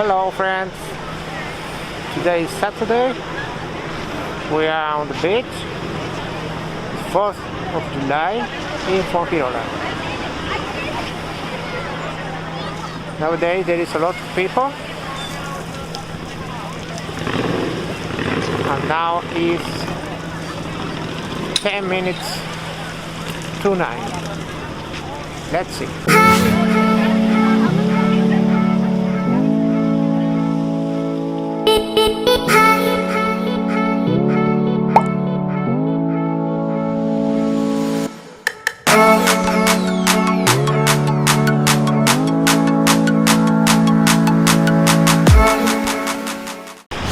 Hello friends, today is Saturday, we are on the beach, 4th of July in Fuengirola. Nowadays there is a lot of people, and now is 10 minutes to 9. Let's see.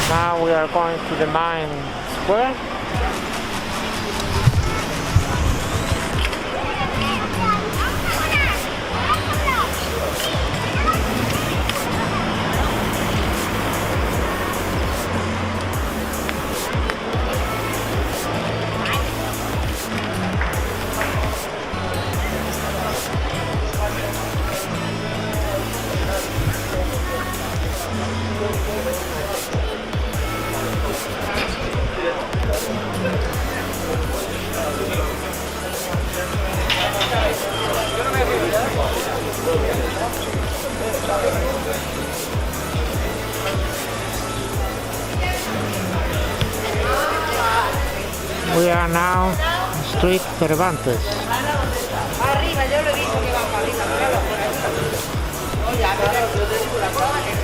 Now we are going to the main square. We are now Street Cervantes. Arriba, yo lo he dicho que va para arriba, míralo por ahí. Oye, a ver, yo te digo una cosa que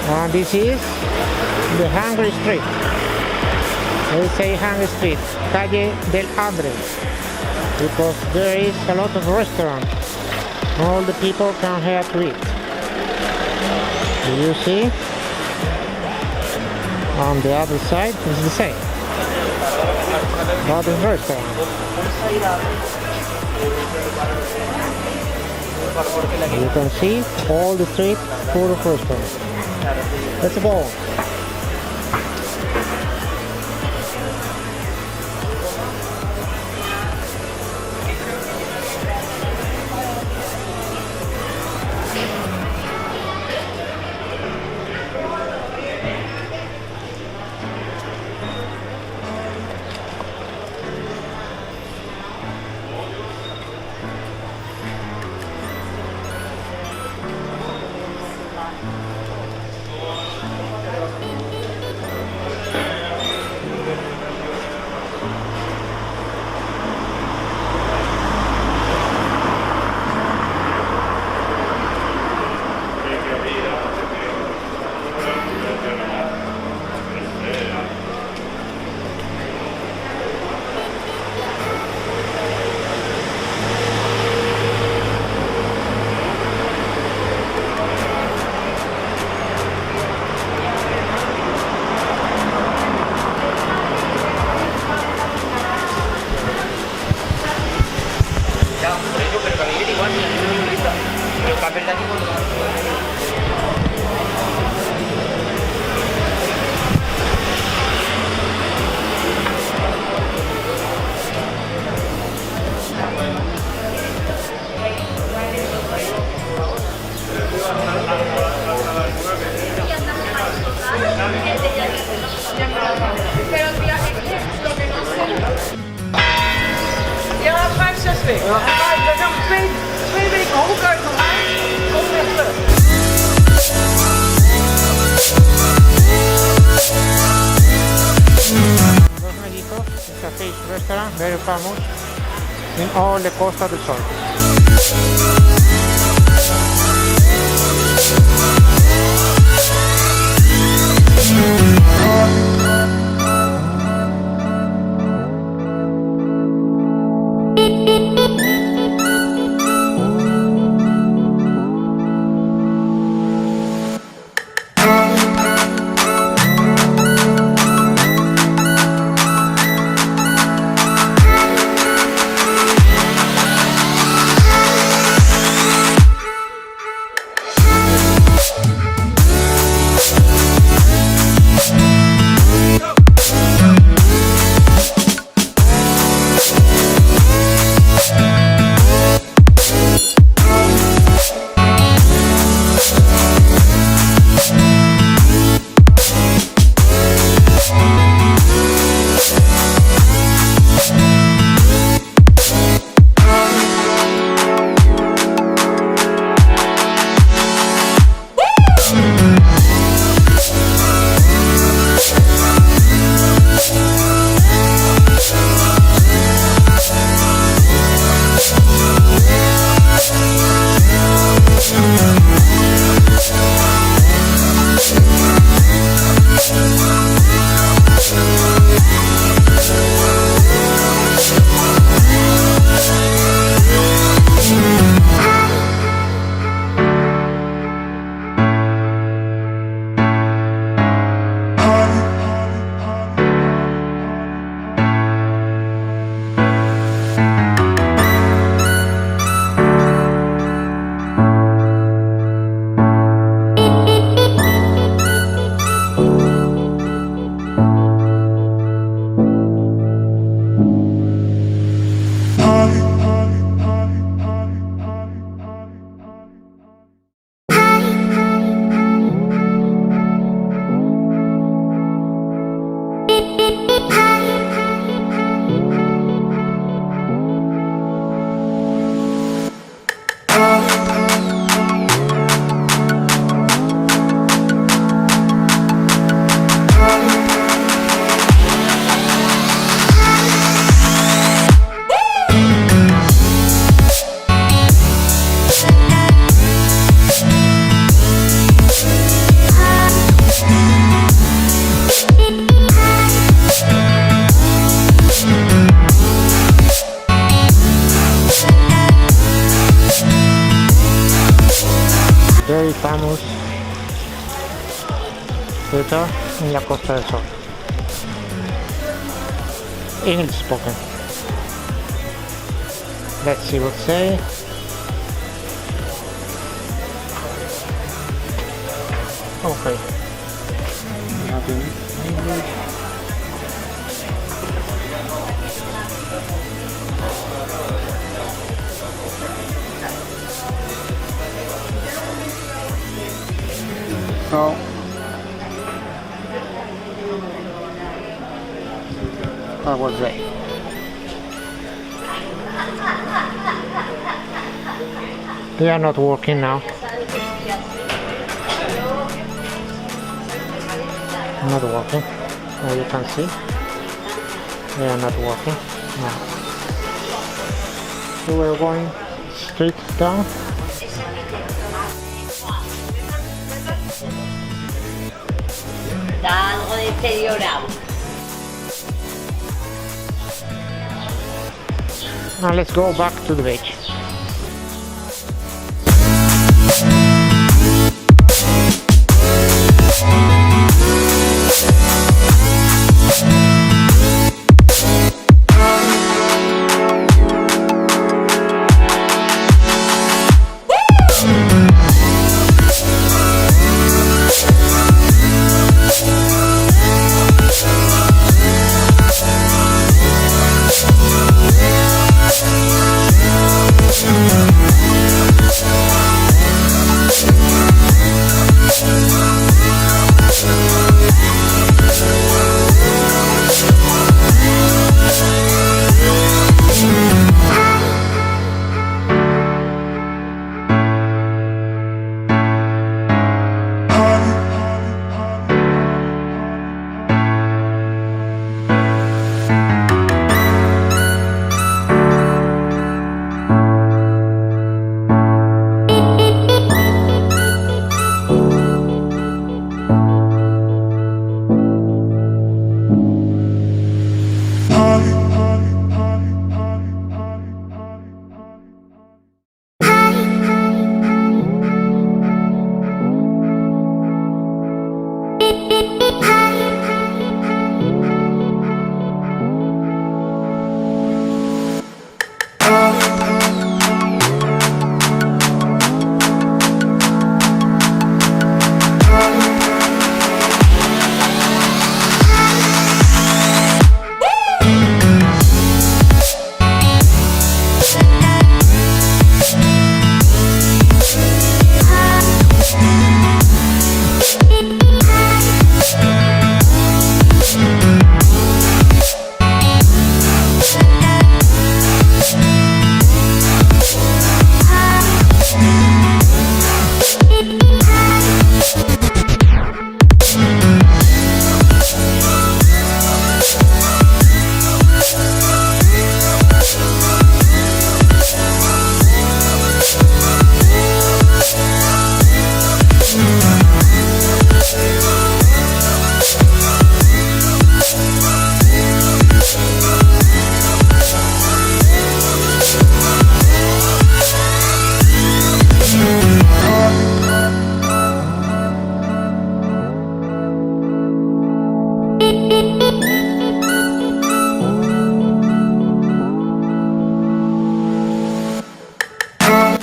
And this is the Hungry Street. They say Hungry Street, Calle del Hambre, because there is a lot of restaurants. All the people come here to eat. Do you see? On the other side is the same. A lot of restaurants. You can see all the street full of restaurants. Let's go. Pero tía, es que lo que no sé. Ja, 5, 6 weken. Maar we gaan 2 weken hooguit nog aan. Kom weer terug. Los México is a fish restaurant very famous in all the Costa del Sol. hotel en la Costa del Sol. English spoken. Let's see what say. Okay. Nothing English. So that was it. They are not working now. Not working. As you can see, they are not working now. So we're going straight down. Algo deteriorado. Now let's go back to the beach.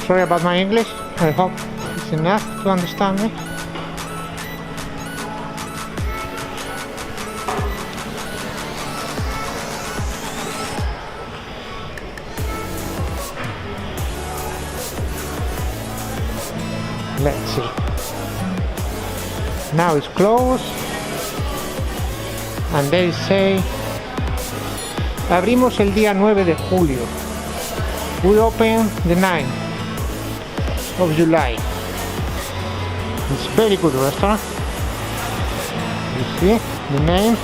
Sorry about my English. I hope it's enough to understand me. Let's see. Now it's closed. And they say abrimos el día 9 de julio. We open the 9th of July. It's very good restaurant. You see the name.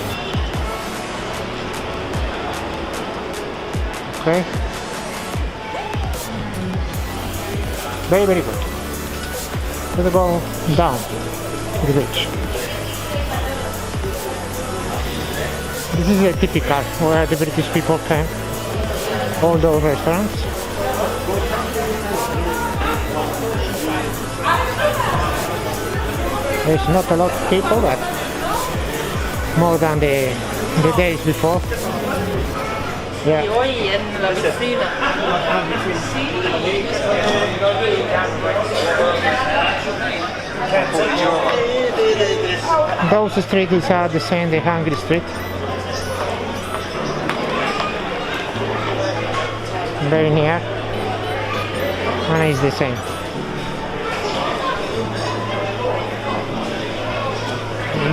Okay. Very, very good. Let's go down to the beach. This is a typical where the British people can. All those restaurants. There's not a lot of people, but more than the days before. Yeah. Y hoy en la piscina. Those streets are the same, the Hungry Street. Very near. And it's the same.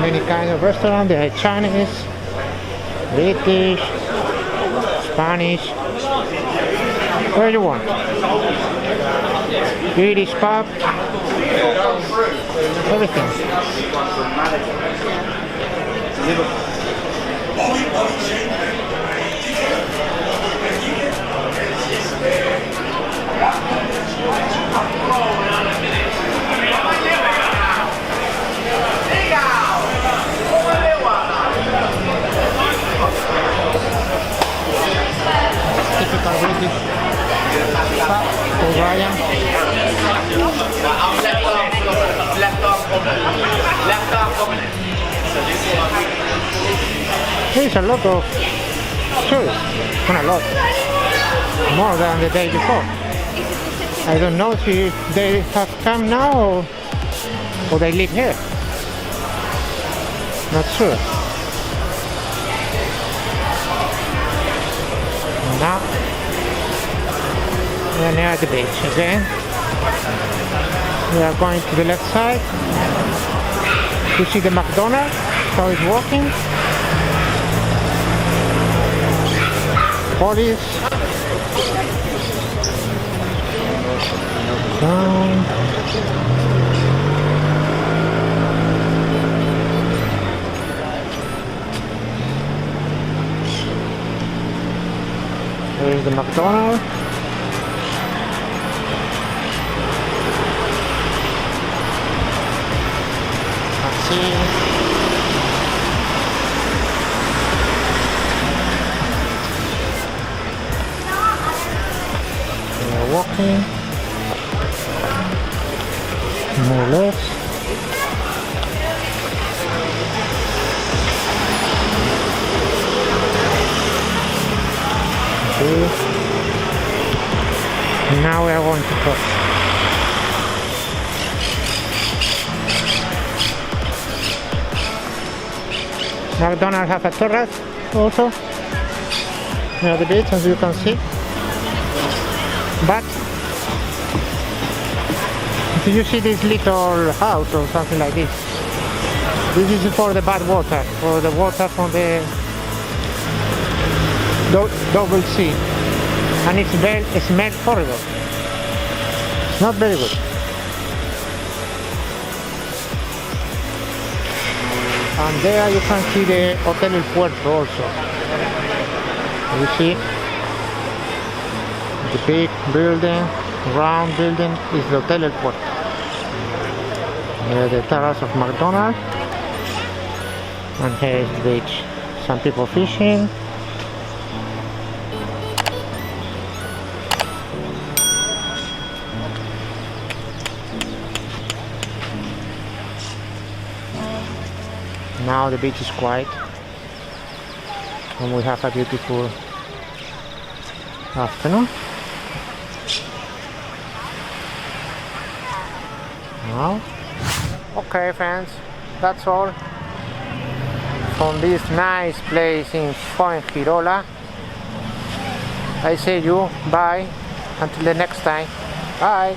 Many kinds of restaurants. They have Chinese, British, Spanish, where you want. British pub, everything. Typical British pub for Ryan. There's a lot of tourists, not a lot, more than the day before. I don't know if they have come now or they live here. Not sure. Now we are near the beach again. We are going to the left side to see the McDonald's, how it's working. Police. Down. There's the McDonald's. Let's see. We're walking. More left. Now we are going to cross. McDonald's have a terrace also near the beach, as you can see. But do you see this little house or something like this? This is for the bad water, for the water from the double C, and it smells horrible. It's not very good. And there you can see the Hotel El Puerto also. You see the big building, round building is the Hotel El Puerto. The terrace of McDonald's, and here is the beach. Some people fishing. Now the beach is quiet and we have a beautiful afternoon. Now, okay friends, that's all from this nice place in Fuengirola. I say you bye until the next time. Bye.